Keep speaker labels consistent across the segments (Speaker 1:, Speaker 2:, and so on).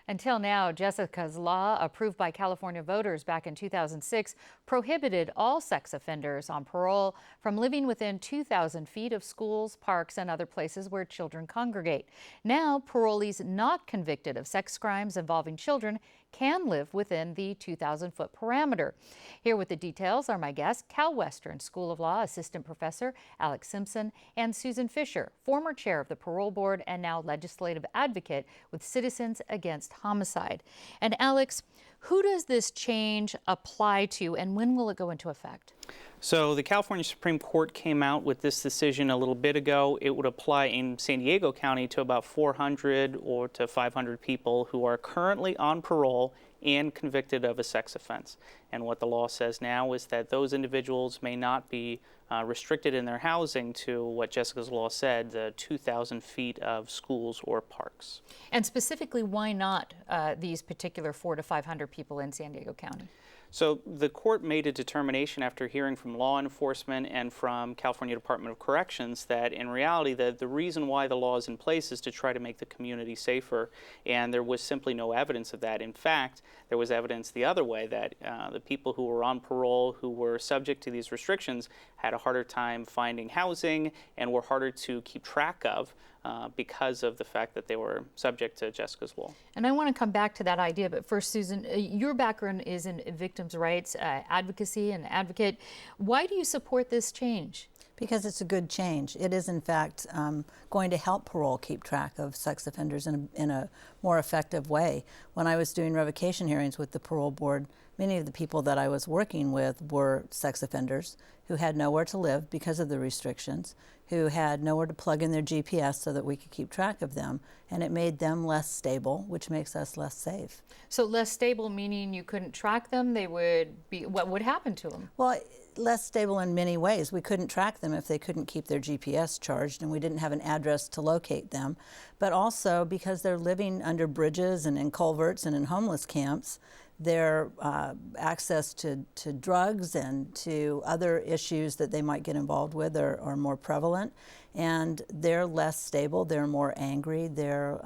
Speaker 1: Until now, Jessica's law, approved by California voters back in 2006, prohibited all sex offenders on parole from living within 2,000 feet of schools, parks, and other places where children congregate. Now, parolees not convicted of sex crimes involving children can live within the 2,000-foot parameter. Here with the details are my guests, Cal Western School of Law Assistant Professor Alex Simpson and Susan Fisher, former chair of the Parole Board and now legislative advocate with Citizens Against Homicide. And Alex, who does this change apply to and when will it go into effect?
Speaker 2: So the California Supreme Court came out with this decision a little bit ago. It would apply in San Diego County to about 400 or to 500 people who are currently on parole and convicted of a sex offense. And what the law says now is that those individuals may not be restricted in their housing to what Jessica's law said, the 2,000 feet of schools or parks.
Speaker 1: And specifically, why not these particular 400 to 500 people in San Diego County?
Speaker 2: So the court made a determination after hearing from law enforcement and from California Department of Corrections that in reality the reason why the law is in place is to try to make the community safer, and there was simply no evidence of that. In fact, there was evidence the other way that the people who were on parole who were subject to these restrictions had a harder time finding housing and were harder to keep track of because of the fact that they were subject to Jessica's law.
Speaker 1: And I want to come back to that idea, but first, Susan, your background is in victims' rights advocacy and advocate. Why do you support this change?
Speaker 3: Because it's a good change. It is, in fact, going to help parole keep track of sex offenders in a more effective way. When I was doing revocation hearings with the parole board, many of the people that I was working with were sex offenders who had nowhere to live because of the restrictions, who had nowhere to plug in their GPS so that we could keep track of them, and it made them less stable, which makes us less safe.
Speaker 1: So less stable meaning you couldn't track them? They would be, what would happen to them?
Speaker 3: Well, less stable in many ways. We couldn't track them if they couldn't keep their GPS charged, and we didn't have an address to locate them. But also because they're living under bridges and in culverts and in homeless camps, their access to drugs and to other issues that they might get involved with are more prevalent, and they're less stable, they're more angry, they're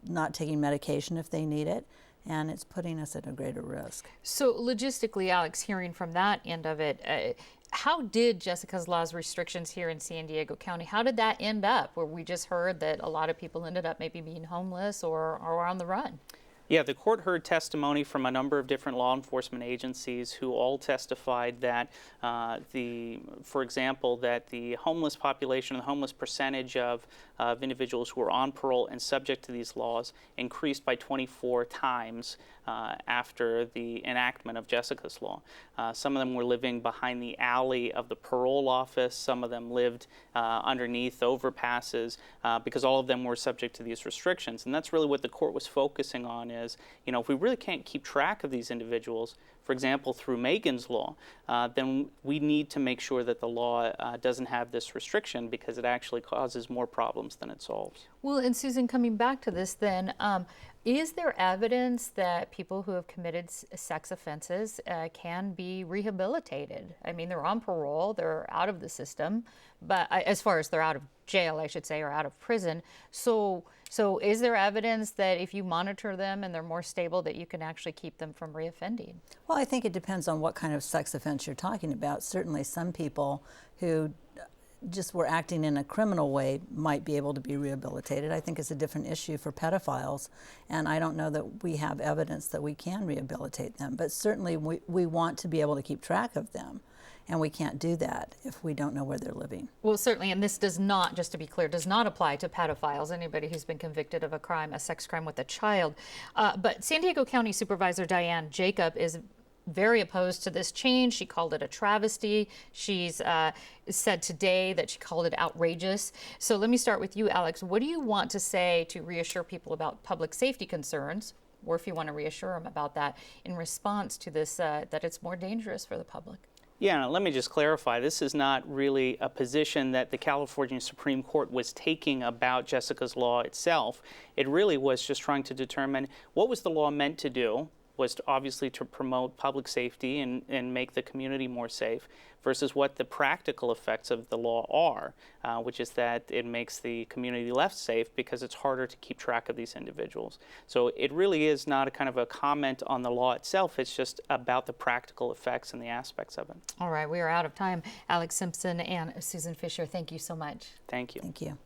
Speaker 3: not taking medication if they need it, and it's putting us at a greater risk.
Speaker 1: So logistically, Alex, hearing from that end of it, how did Jessica's law's restrictions here in San Diego County, how did that end up, where we just heard that a lot of people ended up maybe being homeless or on the run?
Speaker 2: Yeah, the court heard testimony from a number of different law enforcement agencies who all testified that, for example, that the homeless population, the homeless percentage of individuals who are on parole and subject to these laws increased by 24 times after the enactment of Jessica's law. Some of them were living behind the alley of the parole office. Some of them lived underneath overpasses because all of them were subject to these restrictions. And that's really what the court was focusing on is, you know, if we really can't keep track of these individuals, for example, through Megan's law, then we need to make sure that the law doesn't have this restriction because it actually causes more problems than it solves.
Speaker 1: Well, and Susan, coming back to this then, is there evidence that people who have committed sex offenses can be rehabilitated? I mean, they're on parole, they're out of the system, but as far as they're out of jail, I should say, or out of prison. So is there evidence that if you monitor them and they're more stable, that you can actually keep them from reoffending?
Speaker 3: Well, I think it depends on what kind of sex offense you're talking about. Certainly some people who just were acting in a criminal way might be able to be rehabilitated. I think it's a different issue for pedophiles, and I don't know that we have evidence that we can rehabilitate them, but certainly we want to be able to keep track of them, and we can't do that if we don't know where they're living.
Speaker 1: Well, certainly, and this does not, just to be clear, does not apply to pedophiles, anybody who's been convicted of a crime, a sex crime with a child. But San Diego County Supervisor Diane Jacob is very opposed to this change. She called it a travesty. She's said today that she called it outrageous. So let me start with you, Alex. What do you want to say to reassure people about public safety concerns, or if you want to reassure them about that in response to this, that it's more dangerous for the public?
Speaker 2: Yeah, let me just clarify. This is not really a position that the California Supreme Court was taking about Jessica's law itself. It really was just trying to determine what was the law meant to do, was obviously to promote public safety and make the community more safe, versus what the practical effects of the law are, which is that it makes the community less safe because it's harder to keep track of these individuals. So it really is not a kind of a comment on the law itself, it's just about the practical effects and the aspects of it.
Speaker 1: All right, we are out of time. Alex Simpson and Susan Fisher, thank you so much.
Speaker 2: Thank you.
Speaker 3: Thank you.